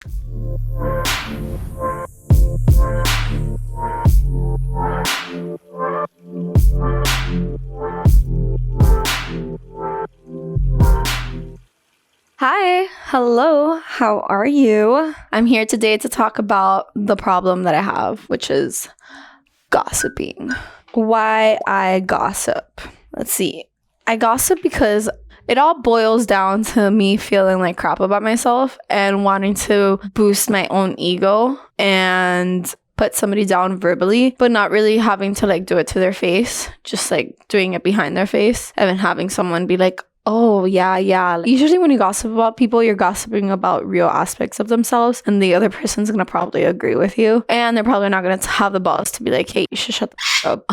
Hi, hello, how are you? I'm here today to talk about the problem that I have, which is gossiping. Why I gossip. Let's see. I gossip because it all boils down to me feeling like crap about myself and wanting to boost my own ego and put somebody down verbally, but not really having to like do it to their face, just like doing it behind their face and then having someone be like, oh, yeah. Usually when you gossip about people, you're gossiping about real aspects of themselves and the other person's going to probably agree with you. And they're probably not going to have the balls to be like, hey, you should shut the f- up.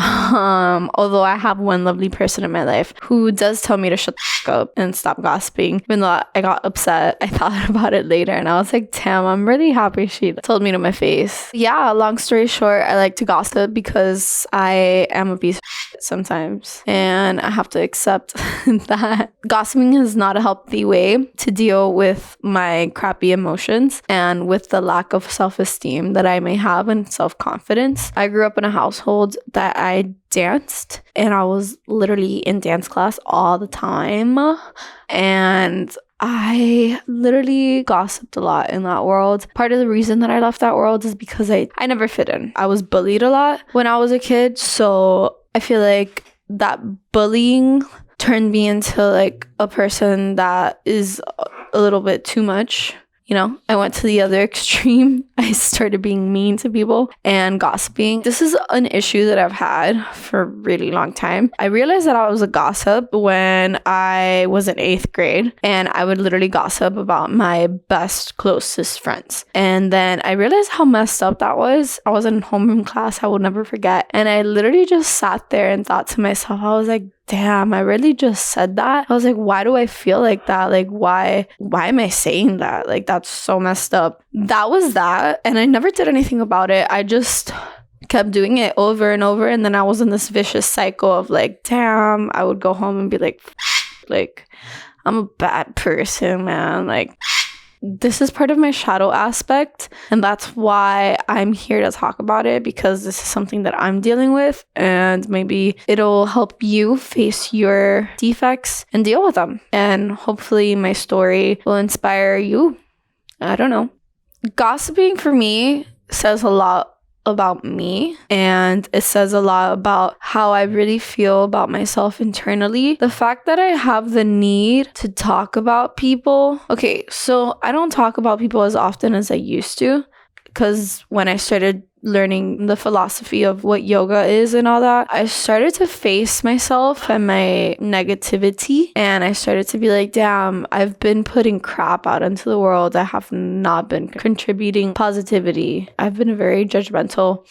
Although I have one lovely person in my life who does tell me to shut the f- up and stop gossiping. Even though I got upset, I thought about it later and I was like, damn, I'm really happy she told me to my face. Yeah, long story short, I like to gossip because I am a piece of shit sometimes. And I have to accept that. Gossiping is not a healthy way to deal with my crappy emotions and with the lack of self-esteem that I may have and self-confidence. I grew up in a household that I danced and I was literally in dance class all the time. And I literally gossiped a lot in that world. Part of the reason that I left that world is because I never fit in. I was bullied a lot when I was a kid. So I feel like that bullying turned me into like a person that is a little bit too much. You know, I went to the other extreme. I started being mean to people and gossiping. This is an issue that I've had for a really long time. I realized that I was a gossip when I was in 8th grade and I would literally gossip about my best, closest friends. And then I realized how messed up that was. I was in homeroom class, I will never forget. And I literally just sat there and thought to myself, I was like, damn, I really just said that. I was like, why do I feel like that? Like, why am I saying that? Like, that's so messed up. That was that. And I never did anything about it. I just kept doing it over and over. And then I was in this vicious cycle of like, damn, I would go home and be like, I'm a bad person, man. Like, this is part of my shadow aspect, and that's why I'm here to talk about it, because this is something that I'm dealing with, and maybe it'll help you face your defects and deal with them. And hopefully my story will inspire you. I don't know. Gossiping for me says a lot about me, and it says a lot about how I really feel about myself internally. The fact that I have the need to talk about people. Okay, so I don't talk about people as often as I used to, because when I started learning the philosophy of what yoga is and all that, I started to face myself and my negativity, and I started to be like, damn, I've been putting crap out into the world. I have not been contributing positivity. I've been very judgmental.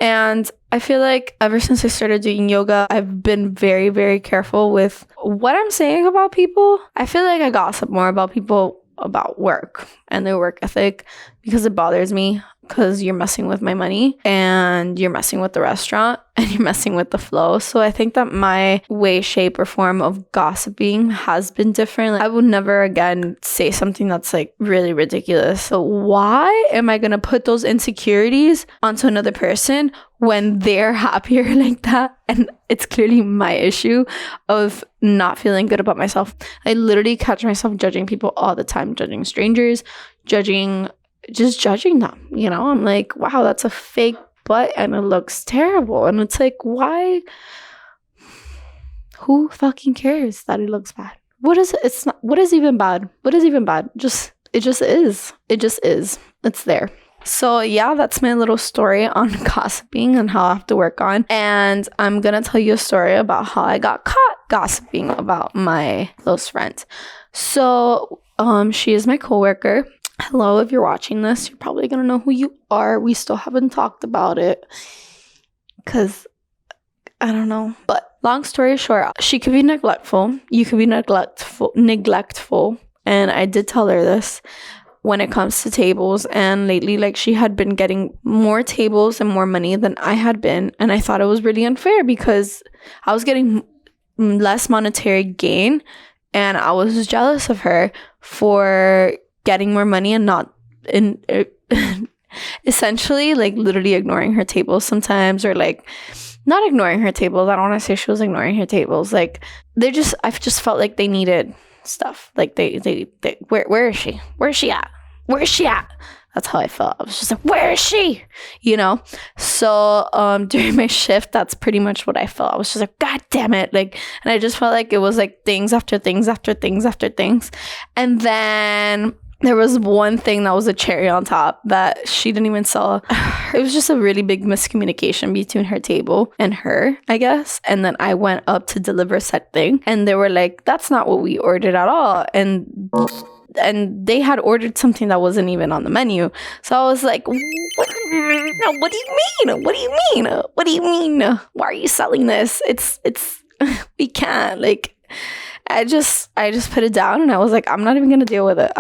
And I feel like ever since I started doing yoga, I've been very, very careful with what I'm saying about people. I feel like I gossip more about people about work and their work ethic because it bothers me, because you're messing with my money and you're messing with the restaurant and you're messing with the flow. So I think that my way, shape, or form of gossiping has been different. Like, I would never again say something that's like really ridiculous. So why am I going to put those insecurities onto another person when they're happier like that? And it's clearly my issue of not feeling good about myself. I literally catch myself judging people all the time, judging strangers, just judging them, you know? I'm like, wow, that's a fake butt and it looks terrible. And it's like, why? Who fucking cares that it looks bad? What is it? It's not, what is even bad? What is even bad? It just is. It just is. It's there. So yeah, that's my little story on gossiping and how I have to work on. And I'm going to tell you a story about how I got caught gossiping about my close friend. So she is my coworker. Hello, if you're watching this, you're probably going to know who you are. We still haven't talked about it because I don't know. But long story short, she could be neglectful. You could be neglectful. And I did tell her this when it comes to tables. And lately, like, she had been getting more tables and more money than I had been. And I thought it was really unfair because I was getting less monetary gain. And I was jealous of her for getting more money and not in essentially like literally ignoring her tables sometimes, or like not ignoring her tables. I don't want to say she was ignoring her tables. Like I've just felt like they needed stuff. Like they where is she? Where is she at? Where is she at? That's how I felt. I was just like, where is she? You know? So during my shift, that's pretty much what I felt. I was just like, God damn it. Like, and I just felt like it was like things after things after things after things. And then there was one thing that was a cherry on top that she didn't even sell. It was just a really big miscommunication between her table and her, I guess. And then I went up to deliver said thing, and they were like, that's not what we ordered at all. And they had ordered something that wasn't even on the menu. So I was like, what do you mean? What do you mean? What do you mean? Why are you selling this? It's we can't. Like, I just put it down, and I was like, I'm not even going to deal with it.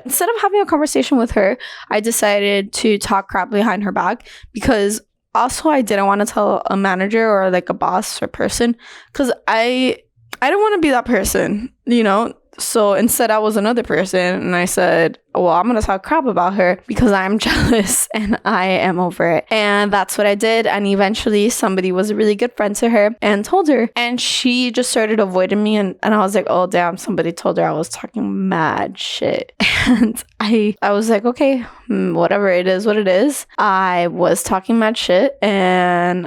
Instead of having a conversation with her, I decided to talk crap behind her back, because also I didn't want to tell a manager or like a boss or person, because I don't want to be that person, you know? So instead, I was another person, and I said, well, I'm going to talk crap about her because I'm jealous and I am over it. And that's what I did. And eventually, somebody was a really good friend to her and told her, and she just started avoiding me. And I was like, oh, damn, somebody told her I was talking mad shit. And I was like, okay, whatever, it is what it is. I was talking mad shit, and,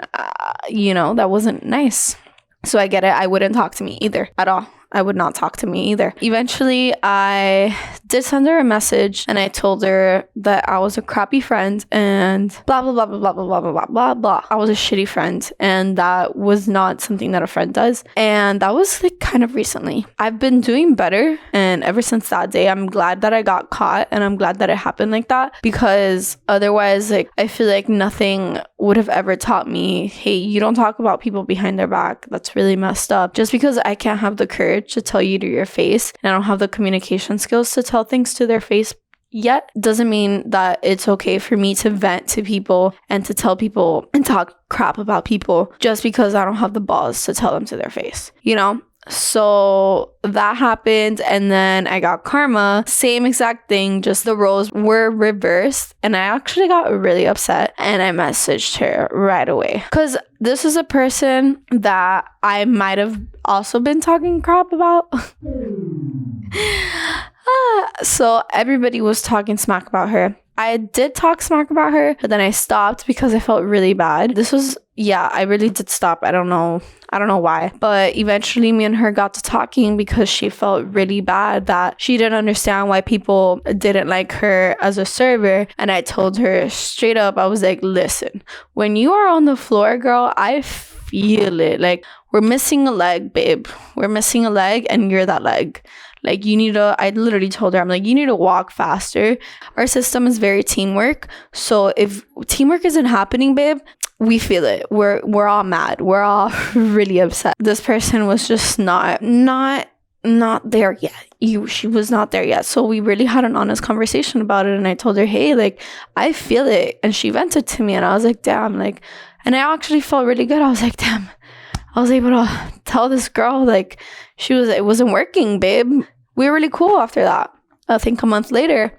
that wasn't nice. So I get it. I wouldn't talk to me either at all. I would not talk to me either. Eventually, I did send her a message, and I told her that I was a crappy friend and blah, blah, blah, blah, blah, blah, blah, blah, blah, blah. I was a shitty friend, and that was not something that a friend does. And that was like kind of recently. I've been doing better, and ever since that day, I'm glad that I got caught, and I'm glad that it happened like that, because otherwise, like, I feel like nothing would have ever taught me, hey, you don't talk about people behind their back. That's really messed up. Just because I can't have the courage to tell you to your face, and I don't have the communication skills to tell things to their face yet, doesn't mean that it's okay for me to vent to people and to tell people and talk crap about people just because I don't have the balls to tell them to their face, you know? So that happened, and then I got karma. Same exact thing, just the roles were reversed, and I actually got really upset, and I messaged her right away, because this is a person that I might have also been talking crap about. So everybody was talking smack about her. I did talk smack about her, but then I stopped because I felt really bad. I really did stop. I don't know why. But eventually me and her got to talking because she felt really bad that she didn't understand why people didn't like her as a server. And I told her straight up, I was like, listen, when you are on the floor, girl, I feel it. Like, we're missing a leg, babe. We're missing a leg, and you're that leg. Like, I literally told her, I'm like, you need to walk faster. Our system is very teamwork. So if teamwork isn't happening, babe, we feel it. We're all mad. We're all really upset. This person was just not there yet. She was not there yet. So we really had an honest conversation about it. And I told her, hey, like, I feel it. And she vented to me, and I was like, damn, like, and I actually felt really good. I was like, damn, I was able to tell this girl, like, it wasn't working, babe. We were really cool after that. I think a month later,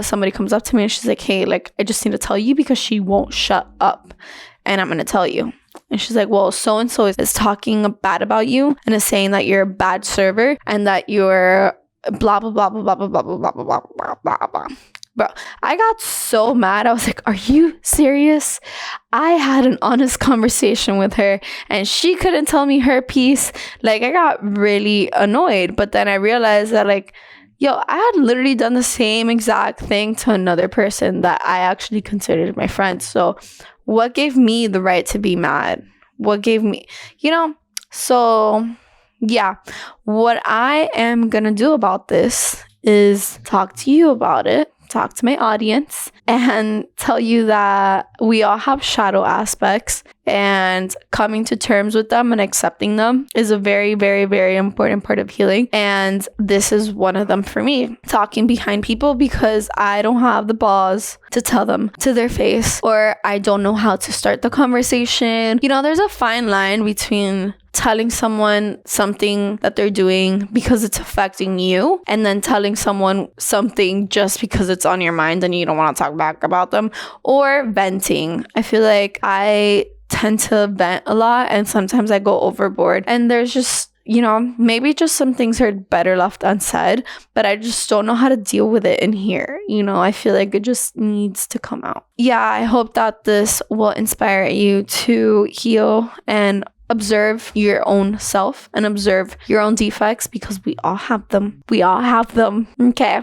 somebody comes up to me, and she's like, hey, like, I just need to tell you because she won't shut up, and I'm going to tell you. And she's like, well, so-and-so is talking bad about you and is saying that you're a bad server and that you're blah, blah, blah, blah, blah, blah, blah, blah, blah, blah, blah, blah, blah. Bro, I got so mad. I was like, are you serious? I had an honest conversation with her, and she couldn't tell me her piece. Like, I got really annoyed. But then I realized that, like, yo, I had literally done the same exact thing to another person that I actually considered my friend. So what gave me the right to be mad? What gave me, So yeah, what I am gonna do about this is talk to you about it, talk to my audience, and tell you that we all have shadow aspects, and coming to terms with them and accepting them is a very, very, very important part of healing. And this is one of them for me. Talking behind people because I don't have the balls to tell them to their face, or I don't know how to start the conversation. There's a fine line between telling someone something that they're doing because it's affecting you, and then telling someone something just because it's on your mind and you don't want to talk back about them, or venting. I feel like I tend to vent a lot, and sometimes I go overboard, and there's just, you know, maybe just some things are better left unsaid, but I just don't know how to deal with it in here. You know, I feel like it just needs to come out. Yeah, I hope that this will inspire you to heal and observe your own self and observe your own defects, because we all have them. We all have them. Okay.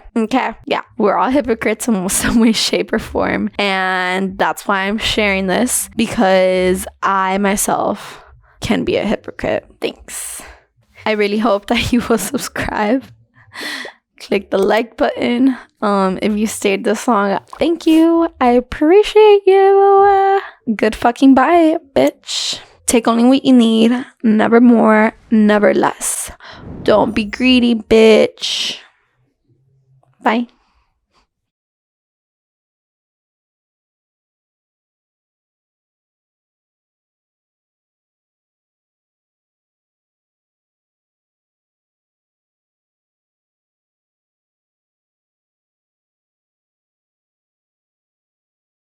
Yeah, we're all hypocrites in some way, shape, or form. And that's why I'm sharing this, because I myself can be a hypocrite. Thanks. I really hope that you will subscribe. Click the like button. If you stayed this long, thank you. I appreciate you. Good fucking bye, bitch. Take only what you need. Never more, never less. Don't be greedy, bitch. Bye.